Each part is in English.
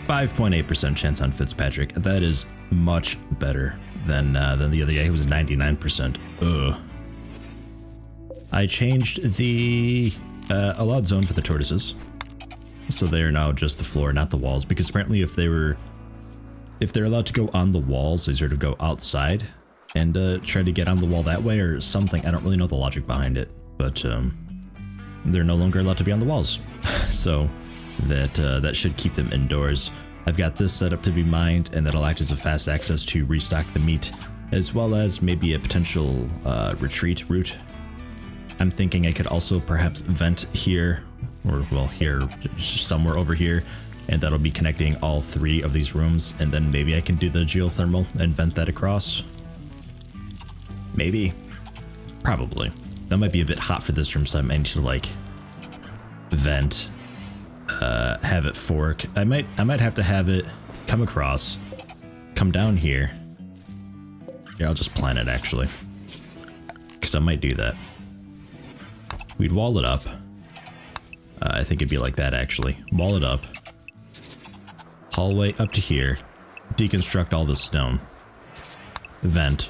5.8% chance on Fitzpatrick. That is much better than the other guy who was 99%. Ugh. I changed the allowed zone for the tortoises, so they are now just the floor, not the walls. Because apparently, if they're allowed to go on the walls, they sort of go outside and try to get on the wall that way or something. I don't really know the logic behind it, but they're no longer allowed to be on the walls. So that should keep them indoors. I've got this set up to be mined, and that'll act as a fast access to restock the meat, as well as maybe a potential retreat route. I'm thinking I could also perhaps vent here, or well, here, somewhere over here, and that'll be connecting all 3 of these rooms, and then maybe I can do the geothermal and vent that across. Maybe. Probably. That might be a bit hot for this room, so I might need to like vent, have it fork. I might have to have it come across, come down here. Yeah, I'll just plan it actually, because I might do that. We'd wall it up. I think it'd be like that actually. Wall it up. Hallway up to here. Deconstruct all the stone. Vent.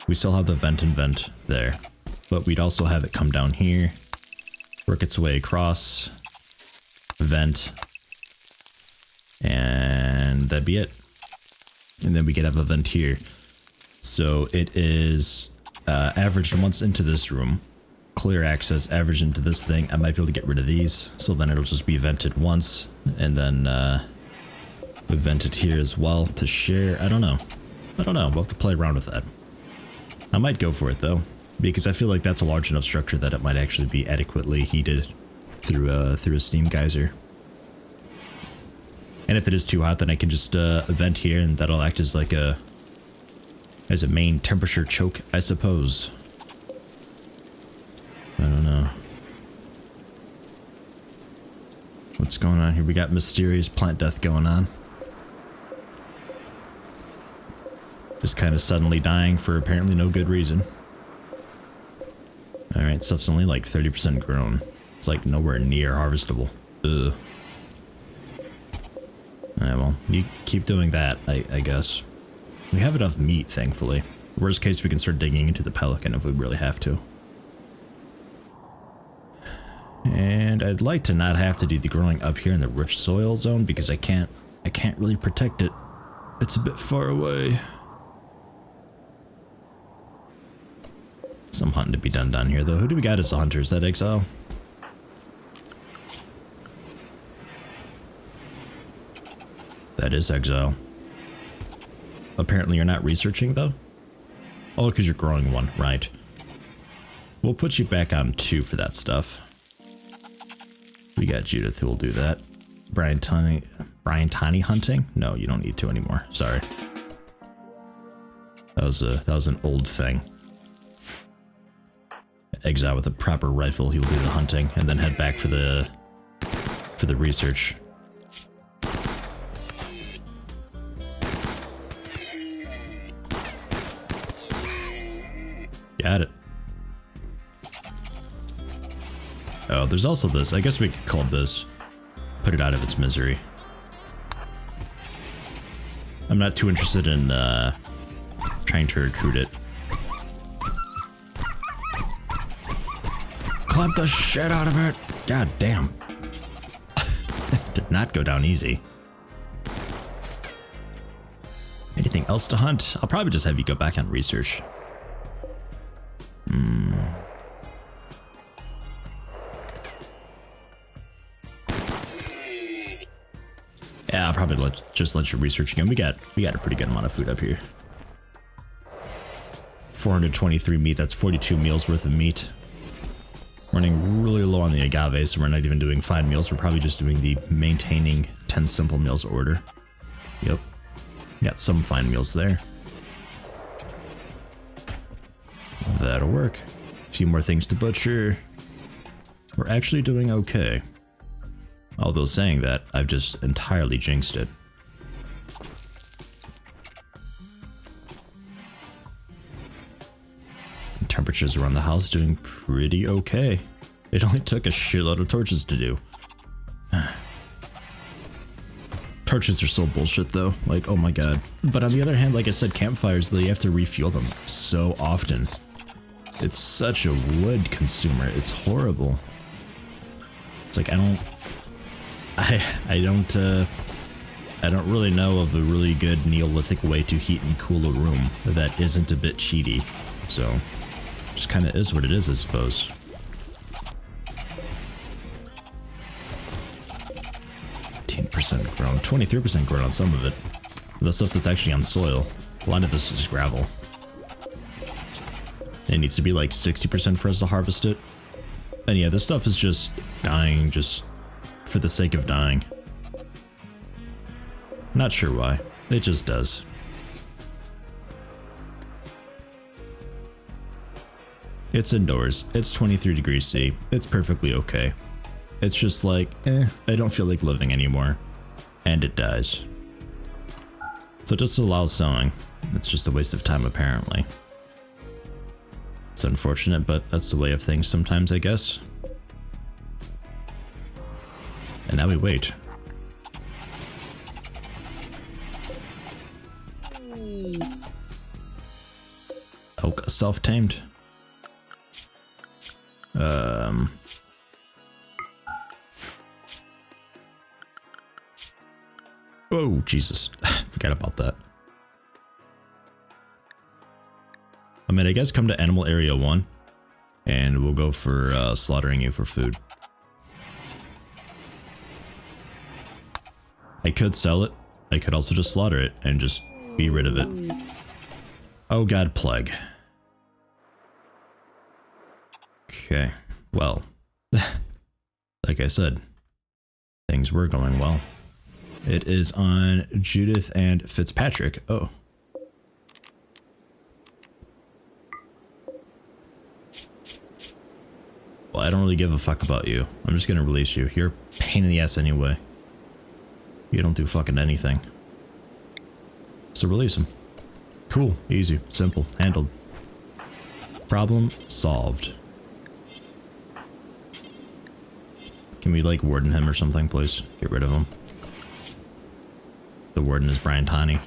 We still have the vent and vent there, but we'd also have it come down here, work its way across, vent, and that'd be it. And then we could have a vent here. So it is averaged once into this room. Clear access averaged into this thing. I might be able to get rid of these, so then it'll just be vented once, and then we vent it here as well to share. I don't know. We'll have to play around with that. I might go for it though, because I feel like that's a large enough structure that it might actually be adequately heated through a steam geyser. And if it is too hot, then I can just vent here, and that'll act as like a main temperature choke, I suppose. I don't know. What's going on here? We got mysterious plant death going on. Just kind of suddenly dying for apparently no good reason. Alright, stuff's only like 30% grown. It's like nowhere near harvestable. Ugh. Alright, well, you keep doing that, I guess. We have enough meat, thankfully. Worst case, we can start digging into the pelican if we really have to. And I'd like to not have to do the growing up here in the rich soil zone, because I can't really protect it. It's a bit far away. Some hunting to be done down here though. Who do we got as the hunter? Is that Exile? That is Exile. Apparently you're not researching though? Oh, because you're growing one, right. We'll put you back on 2 for that stuff. We got Judith who will do that. Brian Tani hunting? No, you don't need to anymore. Sorry. That was an old thing. Exile with a proper rifle, he'll do the hunting and then head back for the research. Got it. Oh, there's also this. I guess we could club this. Put it out of its misery. I'm not too interested in trying to recruit it. Clamp the shit out of it! God damn. Did not go down easy. Anything else to hunt? I'll probably just have you go back on research. Yeah, I'll probably just let you research again. We got a pretty good amount of food up here. 423 meat, that's 42 meals worth of meat. Running really low on the agave, so we're not even doing fine meals. We're probably just doing the maintaining 10 simple meals order. Yep. Got some fine meals there. That'll work. A few more things to butcher. We're actually doing okay. Although saying that, I've just entirely jinxed it. Temperatures around the house doing pretty okay. It only took a shitload of torches to do. Torches are so bullshit though, like, oh my god. But on the other hand, like I said, campfires, they have to refuel them so often. It's such a wood consumer, it's horrible. It's like, I don't really know of a really good Neolithic way to heat and cool a room that isn't a bit cheaty. So, just kind of is what it is, I suppose. Grown, 23% grown on some of it. The stuff that's actually on soil, a lot of this is gravel. It needs to be like 60% for us to harvest it. And yeah, this stuff is just dying just for the sake of dying. Not sure why, it just does. It's indoors, it's 23 degrees C, it's perfectly okay. It's just like, I don't feel like living anymore. And it dies. So it just allows sowing. It's just a waste of time apparently. It's unfortunate, but that's the way of things sometimes, I guess. And now we wait. Oak self-tamed. Oh, Jesus. Forgot about that. I mean, I guess come to Animal Area 1, and we'll go for slaughtering you for food. I could sell it. I could also just slaughter it and just be rid of it. Oh god, plague. Okay, well, like I said, things were going well. It is on Judith and Fitzpatrick. Oh. Well, I don't really give a fuck about you. I'm just gonna release you. You're a pain in the ass anyway. You don't do fucking anything. So release him. Cool, easy, simple, handled. Problem solved. Can we like warden him or something, please? Get rid of him. The warden is Brian Tani.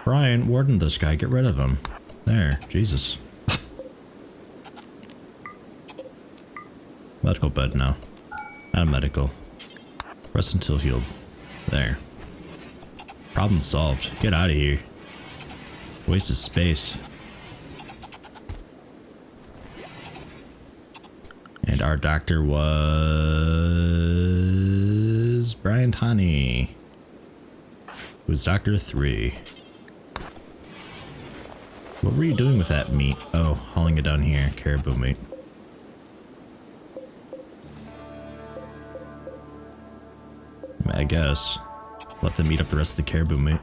Brian, warden this guy, get rid of him. There, Jesus. Medical bed now. Not medical. Rest until healed. There. Problem solved. Get out of here. Waste of space. And our doctor was Brian Tani, who's Doctor 3. What were you doing with that meat? Oh, hauling it down here. Caribou meat. I guess. Let them eat up the rest of the caribou meat.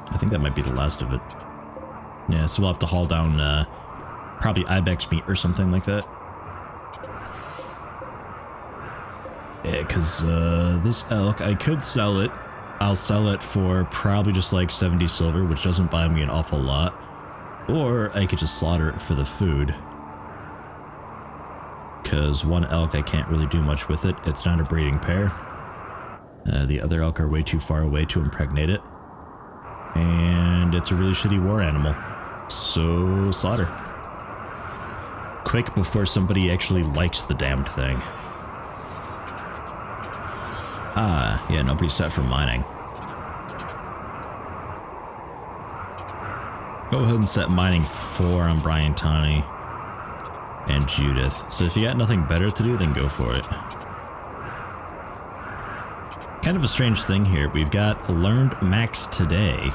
I think that might be the last of it. Yeah, so we'll have to haul down probably ibex meat or something like that. Yeah, because this elk, I could sell it. I'll sell it for probably just like 70 silver, which doesn't buy me an awful lot. Or I could just slaughter it for the food. Because one elk, I can't really do much with it. It's not a breeding pair. The other elk are way too far away to impregnate it. And it's a really shitty war animal. So, slaughter. Quick before somebody actually likes the damned thing. Ah, yeah, nobody's set for mining. Go ahead and set mining 4 on Brian Tani and Judith. So if you got nothing better to do, then go for it. Kind of a strange thing here. We've got Learned Max today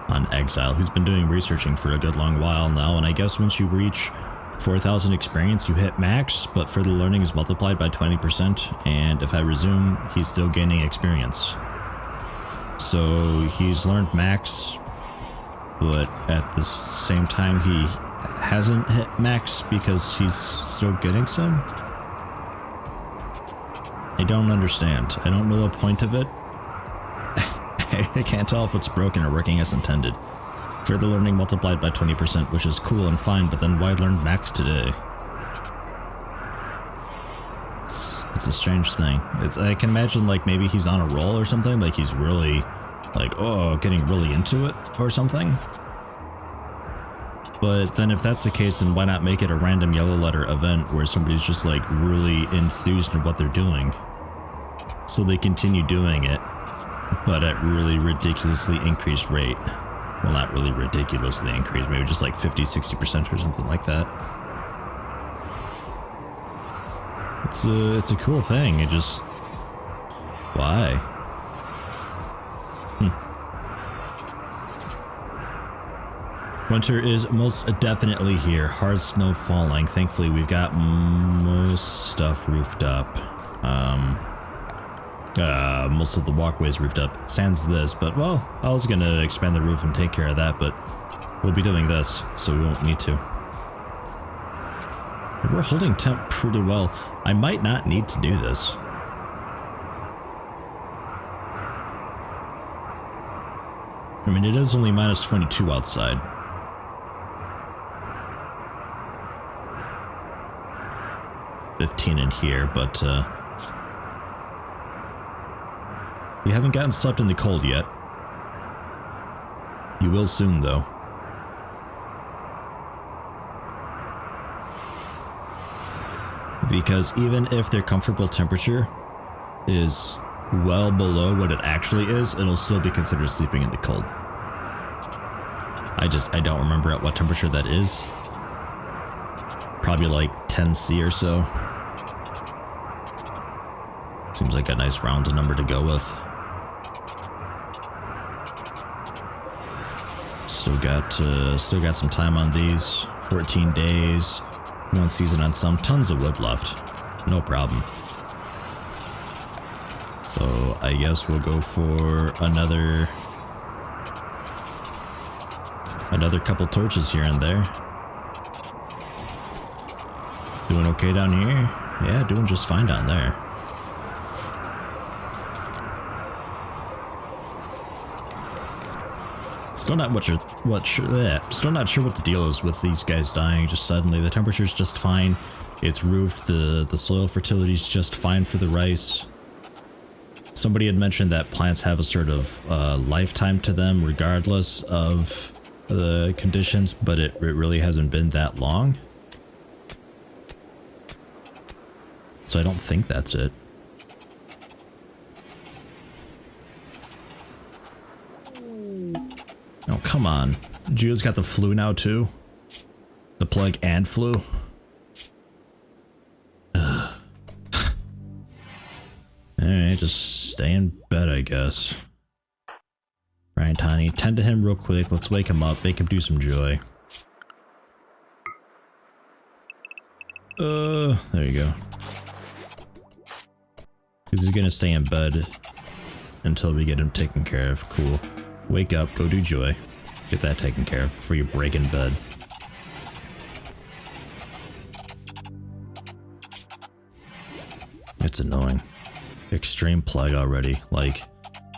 on Exile, who's been doing researching for a good long while now, and I guess once you reach 4,000 experience, you hit max, but further learning is multiplied by 20%, and if I resume, he's still gaining experience. So he's learned max, but at the same time he hasn't hit max because he's still getting some? I don't understand. I don't know the point of it. I can't tell if it's broken or working as intended. Further learning multiplied by 20%, which is cool and fine, but then why learn max today? It's a strange thing. I can imagine like maybe he's on a roll or something, like he's really like, oh, getting really into it or something. But then if that's the case, then why not make it a random yellow letter event where somebody's just like really enthused in what they're doing? So they continue doing it, but at really ridiculously increased rate. Well, not really ridiculously increased, maybe just like 50-60% or something like that. It's a cool thing. It just, why? Winter is most definitely here. Hard snow falling. Thankfully, we've got most stuff roofed up. Most of the walkways roofed up. Sans this, but well, I was gonna expand the roof and take care of that, but we'll be doing this, so we won't need to. We're holding temp pretty well. I might not need to do this. I mean, it is only minus 22 outside. $15 in here, but you haven't gotten slept in the cold yet. You will soon, though. Because even if their comfortable temperature is well below what it actually is, it'll still be considered sleeping in the cold. I don't remember at what temperature that is. Probably like 10°C or so. Seems like a nice round number to go with. Still got some time on these. 14 days. One season on some. Tons of wood left. No problem. So I guess we'll go for another couple torches here and there. Doing okay down here? Yeah, doing just fine down there. Still not sure what the deal is with these guys dying just suddenly. The temperature's just fine. It's roofed. The soil fertility's just fine for the rice. Somebody had mentioned that plants have a sort of lifetime to them regardless of the conditions, but it really hasn't been that long. So I don't think that's it. Oh, come on. Gio's got the flu now, too? The plague and flu? Alright, just stay in bed, I guess. Brian Tiny, tend to him real quick. Let's wake him up, make him do some joy. There you go. He's gonna stay in bed until we get him taken care of. Cool. Wake up, go do joy. Get that taken care of before you break in bed. It's annoying. Extreme plague already. Like,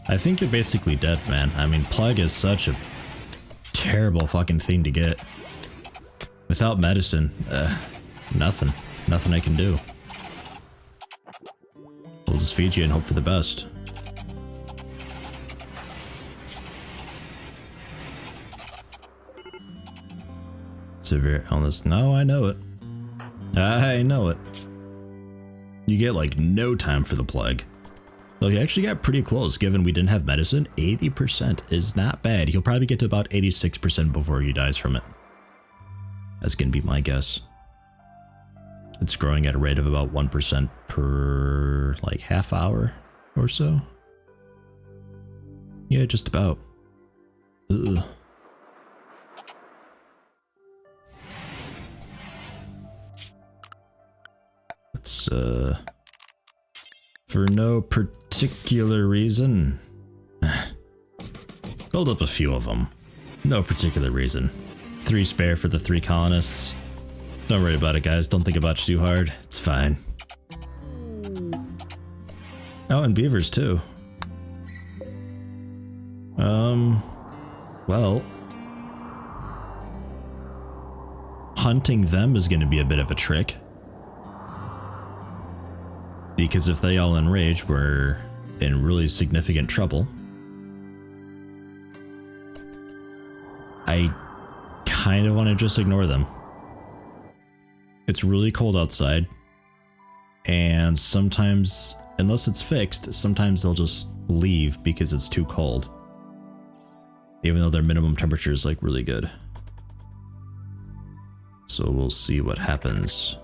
I think you're basically dead, man. I mean, plague is such a terrible fucking thing to get. Without medicine, nothing. Nothing I can do. We'll just feed you and hope for the best. Severe illness. No, I know it. I know it. You get like no time for the plague. Though he actually got pretty close given we didn't have medicine. 80% is not bad. He'll probably get to about 86% before he dies from it. That's gonna be my guess. It's growing at a rate of about 1% per like half hour or so. Yeah, just about. Ugh. It's for no particular reason. Build up a few of them. No particular reason. 3 spare for the 3 colonists. Don't worry about it, guys. Don't think about it too hard. It's fine. Oh, and beavers too. Well, hunting them is going to be a bit of a trick. Because if they all enrage, we're in really significant trouble. I kind of want to just ignore them. It's really cold outside. And sometimes, unless it's fixed, sometimes they'll just leave because it's too cold. Even though their minimum temperature is like really good. So we'll see what happens.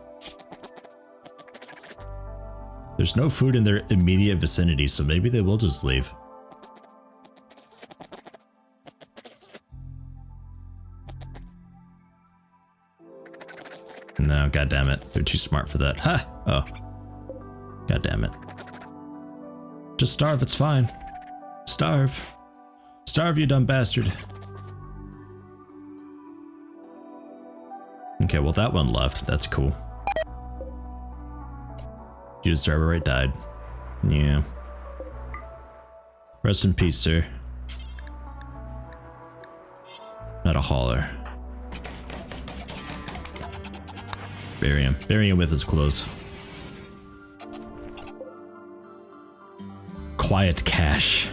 There's no food in their immediate vicinity, so maybe they will just leave. No, goddammit. They're too smart for that. Ha! Oh. Goddammit. Just starve, it's fine. Starve. Starve, you dumb bastard. Okay, well that one left. That's cool. You just starve right died. Yeah. Rest in peace, sir. Not a hauler. Bury him. Bury him with his clothes. Quiet cache.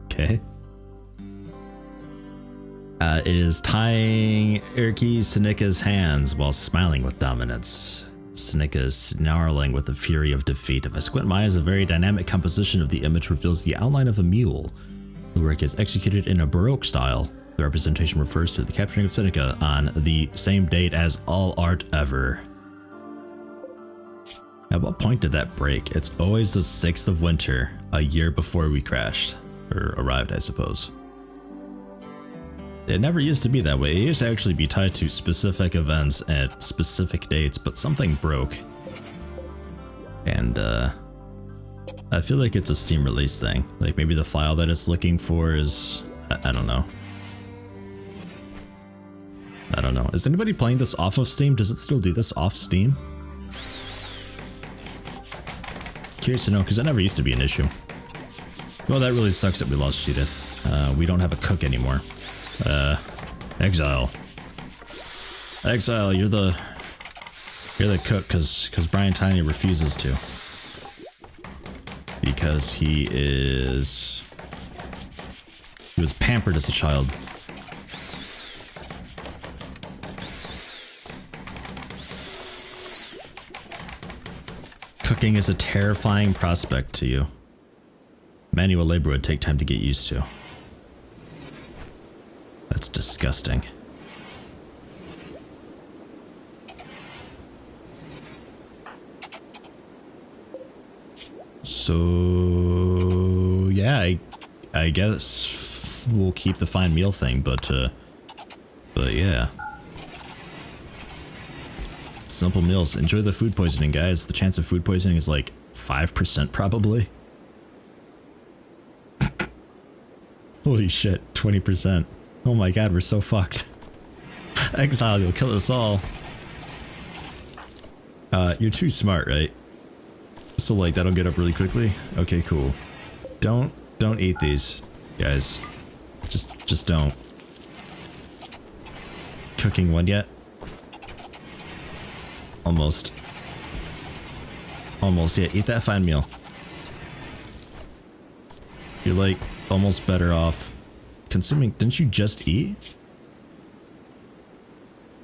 Okay. It is tying Erky Seneka's hands while smiling with dominance. Seneca is snarling with the fury of defeat. If I squint my eyes, a very dynamic composition of the image reveals the outline of a mule. The work is executed in a Baroque style. The representation refers to the capturing of Seneca on the same date as all art ever. At what point did that break? It's always the 6th of winter, a year before we crashed. Or arrived, I suppose. It never used to be that way. It used to actually be tied to specific events at specific dates, but something broke. And I feel like it's a Steam release thing. Like maybe the file that it's looking for is, I don't know. I don't know. Is anybody playing this off of Steam? Does it still do this off Steam? Curious to know, because that never used to be an issue. Well, that really sucks that we lost Judith. We don't have a cook anymore. Exile. Exile, you're the cook, because Brian Tiny refuses to. Because he was pampered as a child. Cooking is a terrifying prospect to you. Manual labor would take time to get used to. That's disgusting. So yeah, I guess we'll keep the fine meal thing, but yeah. Simple meals. Enjoy the food poisoning, guys. The chance of food poisoning is like 5% probably. Holy shit, 20%. Oh my god, we're so fucked. Exile, you'll kill us all. You're too smart, right? So like that'll get up really quickly? Okay, cool. Don't eat these, guys. Just don't. Cooking one yet? Almost. Almost, yeah, eat that fine meal. You're like almost better off consuming. Didn't you just eat?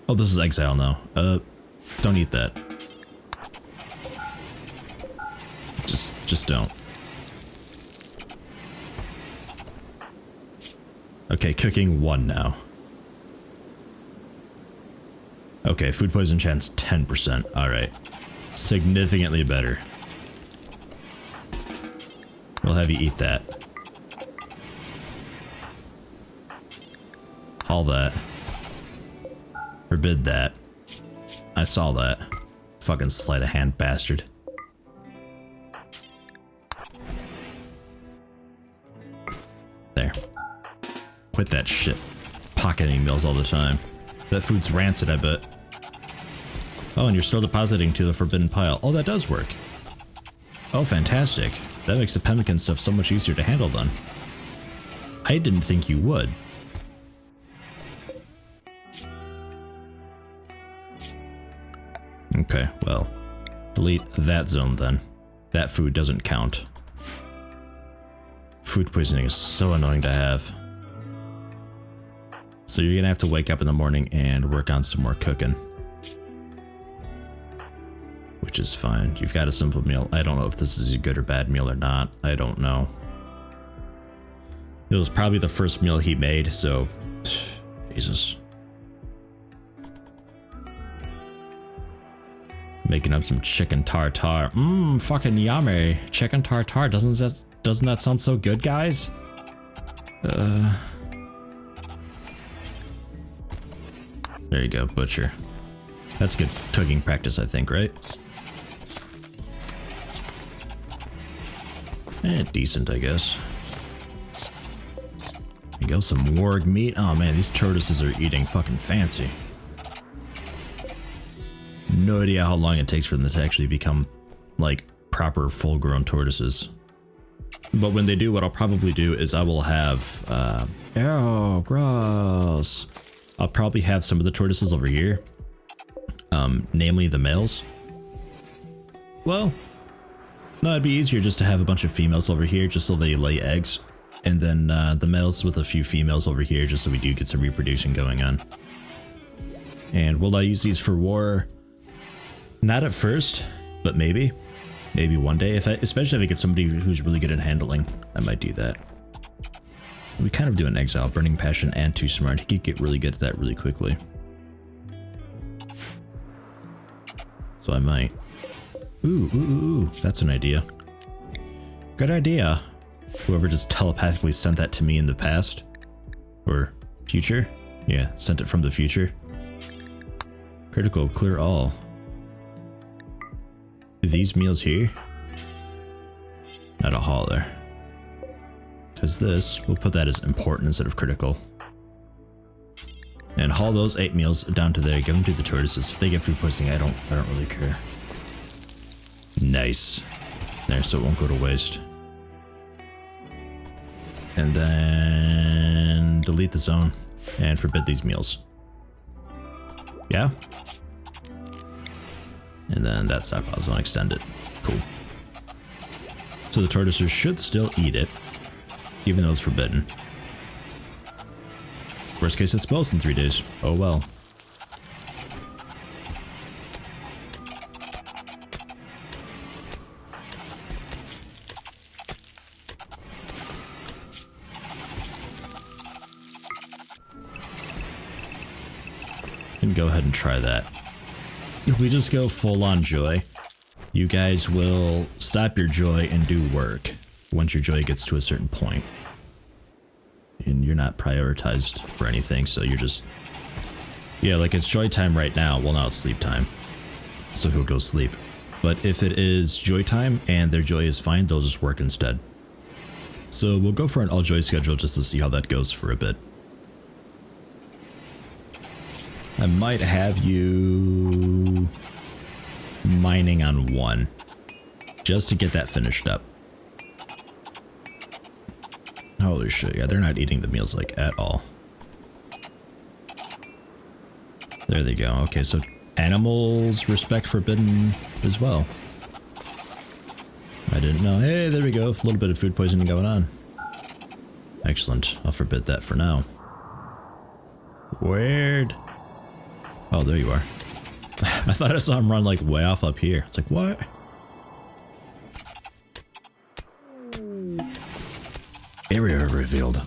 Oh, this is Exile now. Don't eat that. Just don't. Okay, cooking one now. Okay, food poison chance 10%. Alright. Significantly better. We'll have you eat that. All that. Forbid that. I saw that. Fucking sleight of hand bastard. There. Quit that shit. Pocketing meals all the time. That food's rancid, I bet. Oh, and you're still depositing to the forbidden pile. Oh, that does work. Oh, fantastic. That makes the pemmican stuff so much easier to handle then. I didn't think you would. Okay, well, delete that zone then. That food doesn't count. Food poisoning is so annoying to have. So you're gonna have to wake up in the morning and work on some more cooking. Which is fine. You've got a simple meal. I don't know if this is a good or bad meal or not. I don't know. It was probably the first meal he made, so... Jesus. Making up some chicken tartare. Mmm, fucking yummy. Chicken tartare. Doesn't that sound so good, guys? There you go, butcher. That's good cooking practice, I think, right? Decent, I guess. There you go, some warg meat. Oh man, these tortoises are eating fucking fancy. No idea how long it takes for them to actually become, like, proper full-grown tortoises. But when they do, what I'll probably do is I will have, oh, gross. I'll probably have some of the tortoises over here, namely the males. Well, no, it'd be easier just to have a bunch of females over here just so they lay eggs. And then the males with a few females over here just so we do get some reproducing going on. And will I use these for war? Not at first, but maybe. Maybe one day, especially if I get somebody who's really good at handling, I might do that. We kind of do an exile, burning passion and too smart. He could get really good at that really quickly. So I might. Ooh, that's an idea. Good idea. Whoever just telepathically sent that to me in the past. Or future. Yeah, sent it from the future. Critical, clear all. These meals here? Not a hauler. Because this, we'll put that as important instead of critical. And haul those 8 meals down to there, give them to the tortoises. If they get food poisoning, I don't really care. Nice. There, so it won't go to waste. And then delete the zone and forbid these meals. Yeah? And then that stockpile zone, extend it. Cool. So the tortoises should still eat it, even though it's forbidden. Worst case, it's both in 3 days. Oh well. Can go ahead and try that. If we just go full on joy, you guys will stop your joy and do work once your joy gets to a certain point. And you're not prioritized for anything, so you're just... Yeah, like it's joy time right now. Well, now it's sleep time. So he'll go sleep. But if it is joy time and their joy is fine, they'll just work instead. So we'll go for an all joy schedule just to see how that goes for a bit. I might have you mining on 1 just to get that finished up. Holy shit, yeah, they're not eating the meals like at all. There they go. Okay, so animals respect forbidden as well. I didn't know. Hey, there we go. A little bit of food poisoning going on. Excellent. I'll forbid that for now. Weird. Oh, there you are. I thought I saw him run like way off up here. It's like, what? Area revealed.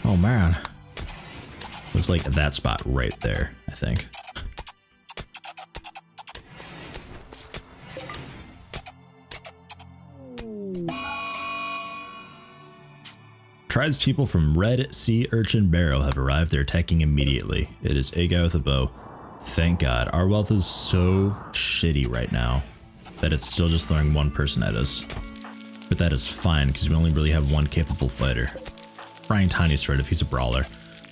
Oh man. It was like that spot right there, I think. Tribespeople from Red Sea Urchin Barrow have arrived. They're attacking immediately. It is a guy with a bow. Thank God. Our wealth is so shitty right now that it's still just throwing 1 person at us. But that is fine because we only really have 1 capable fighter. Brian Tiny sort of, he's a brawler.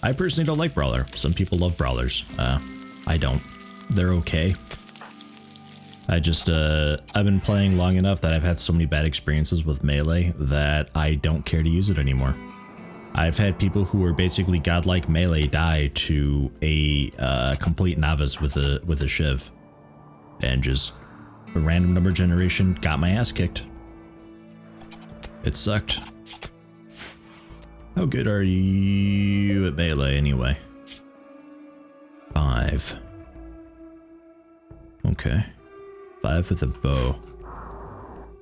I personally don't like brawler. Some people love brawlers. I don't. They're okay. I've been playing long enough that I've had so many bad experiences with melee that I don't care to use it anymore. I've had people who were basically godlike melee die to a complete novice with a shiv. and just a random number generation got my ass kicked. It sucked. How good are you at melee anyway? 5. Okay. 5 with a bow.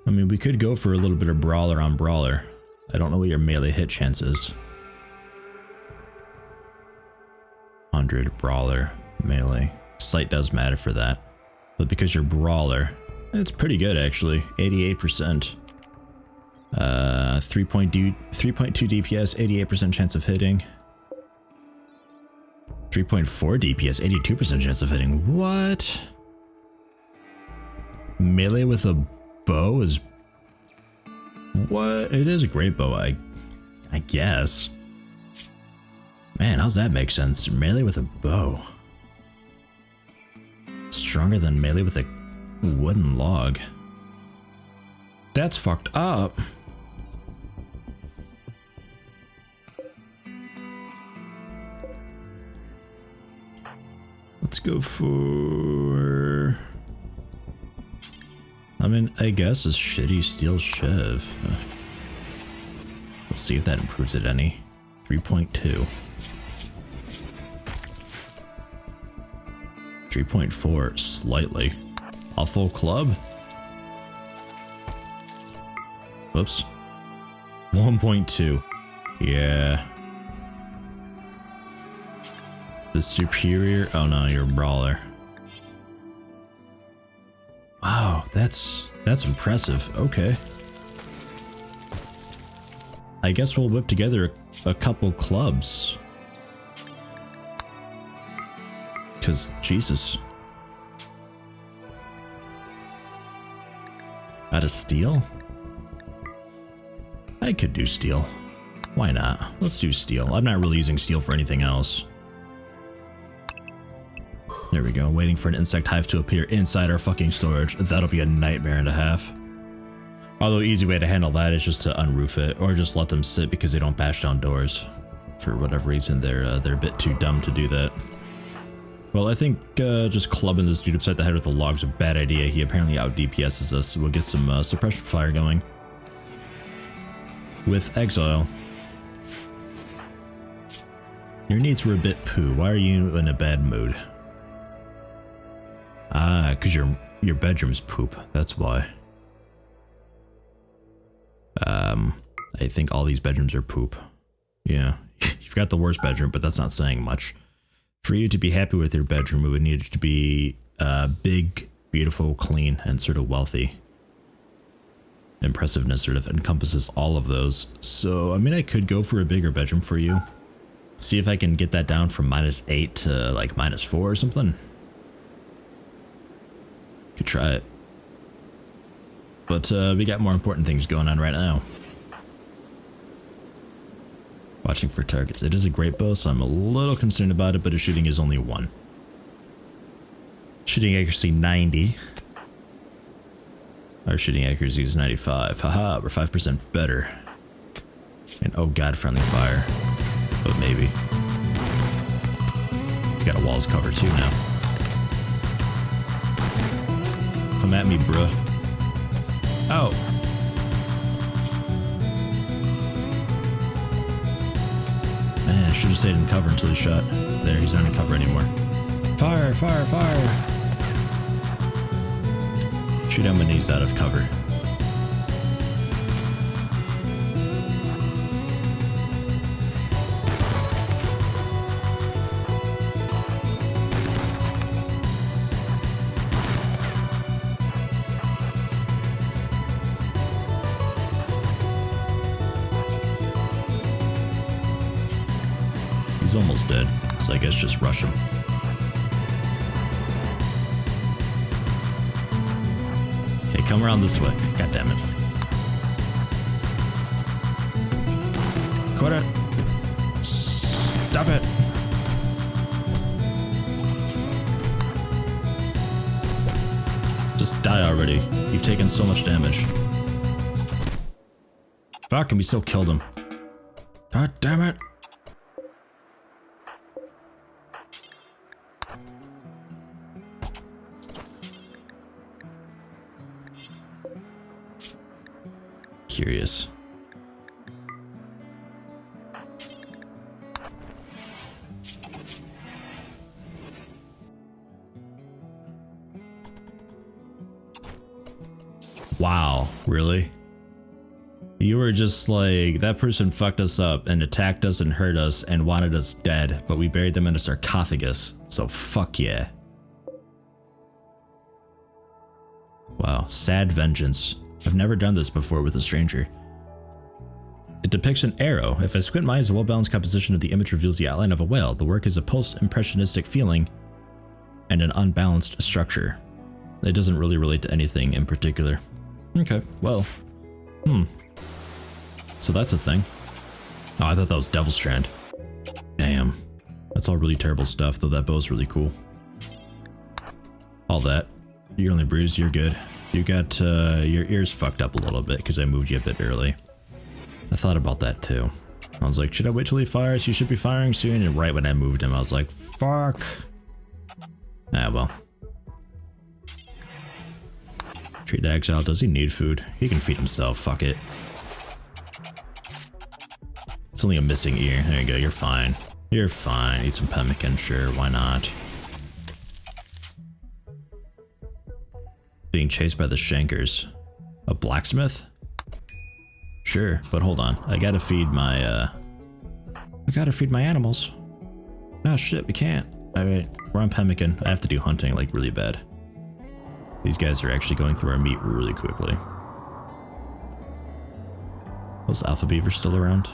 I mean, we could go for a little bit of brawler on brawler. I don't know what your melee hit chance is. 100 brawler melee. Sight does matter for that. But because you're brawler, it's pretty good actually. 88%. 3.2 DPS, 88% chance of hitting. 3.4 DPS, 82% chance of hitting. What? Melee with a bow is... What? It is a great bow, I guess. Man, how's that make sense? Melee with a bow. Stronger than melee with a wooden log. That's fucked up. Let's go for... I mean, I guess a shitty steel shiv. We'll see if that improves it any. 3.2. 3.4, slightly. A full club? Whoops. 1.2. Yeah. The superior... Oh no, you're a brawler. Wow, that's impressive. Okay. I guess we'll whip together a couple clubs. Cause Jesus. Out of steel? I could do steel. Why not? Let's do steel. I'm not really using steel for anything else. There we go, waiting for an insect hive to appear inside our fucking storage. That'll be a nightmare and a half. Although easy way to handle that is just to unroof it, or just let them sit because they don't bash down doors. For whatever reason, they're a bit too dumb to do that. Well, I think just clubbing this dude upside the head with a log's a bad idea. He apparently out DPS's us, so we'll get some suppression fire going. With exile. Your needs were a bit poo. Why are you in a bad mood? Ah, because your bedroom's poop. That's why. I think all these bedrooms are poop. Yeah, you've got the worst bedroom, but that's not saying much. For you to be happy with your bedroom, it would need it to be big, beautiful, clean, and sort of wealthy. Impressiveness sort of encompasses all of those. So, I mean, I could go for a bigger bedroom for you. See if I can get that down from -8 to like -4 or something. Could try it. But we got more important things going on right now. Watching for targets. It is a great bow, so I'm a little concerned about it, but his shooting is only 1. Shooting accuracy 90. Our shooting accuracy is 95. Haha, we're 5% better. And oh god, friendly fire. But maybe. It's got a walls cover too now. Come at me, bruh. Oh. Man, I should have stayed in cover until he shot. There, he's not in cover anymore. Fire, fire, fire. Shoot him when he's out of cover. He's almost dead, so I guess just rush him. Okay, come around this way. God damn it. Quit it. Stop it. Just die already. You've taken so much damage. Fuck, and we still killed him. God damn it. curious. Wow, really? You were just like, that person fucked us up and attacked us and hurt us and wanted us dead, but we buried them in a sarcophagus, so fuck yeah. Wow, sad vengeance. I've never done this before with a stranger. It depicts an arrow. If I squint my eyes, the well-balanced composition of the image reveals the outline of a whale. The work is a post-impressionistic feeling and an unbalanced structure. It doesn't really relate to anything in particular. Okay, well, so that's a thing. Oh, I thought that was Devil Strand. Damn. That's all really terrible stuff, though that bow's really cool. All that. You're only bruised, you're good. You got your ears fucked up a little bit because I moved you a bit early. I thought about that too. I was like, should I wait till he fires? He should be firing soon. And right when I moved him, I was like, fuck. Ah, well. Treat the exile. Does he need food? He can feed himself. Fuck it. It's only a missing ear. There you go. You're fine. You're fine. Eat some pemmican. Sure. Why not? Being chased by the Shankers. A blacksmith? Sure, but hold on. I gotta feed my animals. Oh shit, we can't. Alright, we're on pemmican. I have to do hunting like really bad. These guys are actually going through our meat really quickly. Those alpha beavers still around?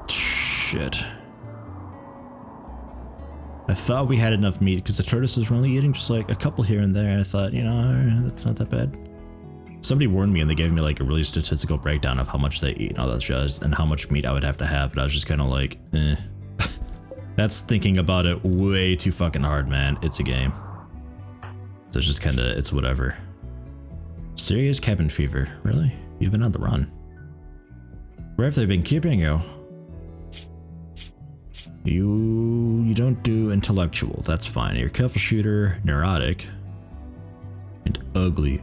Shit. I thought we had enough meat because the tortoises were only eating just like a couple here and there. And I thought, you know, that's not that bad. Somebody warned me and they gave me like a really statistical breakdown of how much they eat and all that jazz and how much meat I would have to have. But I was just kind of like, eh. That's thinking about it way too fucking hard, man. It's a game. So it's just kind of, it's whatever. Serious cabin fever. Really? You've been on the run. Where have they been keeping you? You don't do intellectual. That's fine. You're a careful shooter, neurotic, and ugly.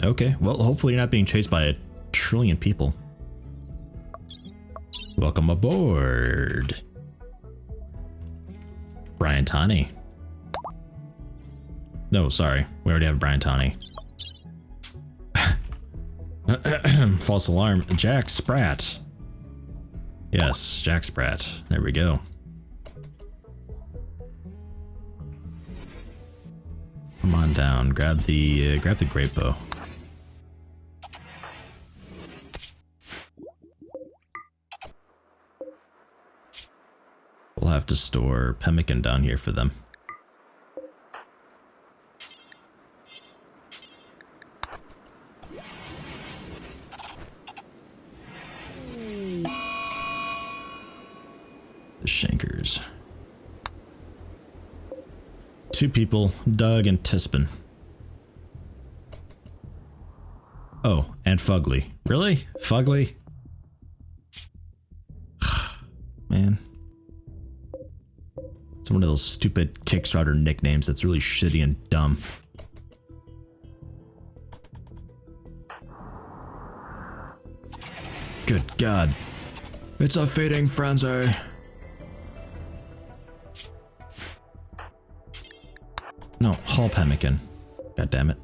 Okay, well, hopefully you're not being chased by a trillion people. Welcome aboard, Brian Tani. No, sorry, we already have Brian Tani. False alarm. Jack Spratt. Yes, Jack Spratt. There we go. Come on down. Grab the great bow. We'll have to store pemmican down here for them. The Shankers. 2 people, Doug and Tispin. Oh, and Fugly. Really? Fugly? Man. It's one of those stupid Kickstarter nicknames that's really shitty and dumb. Good God. It's a feeding frenzy. No, Hall Pemmican. God damn it.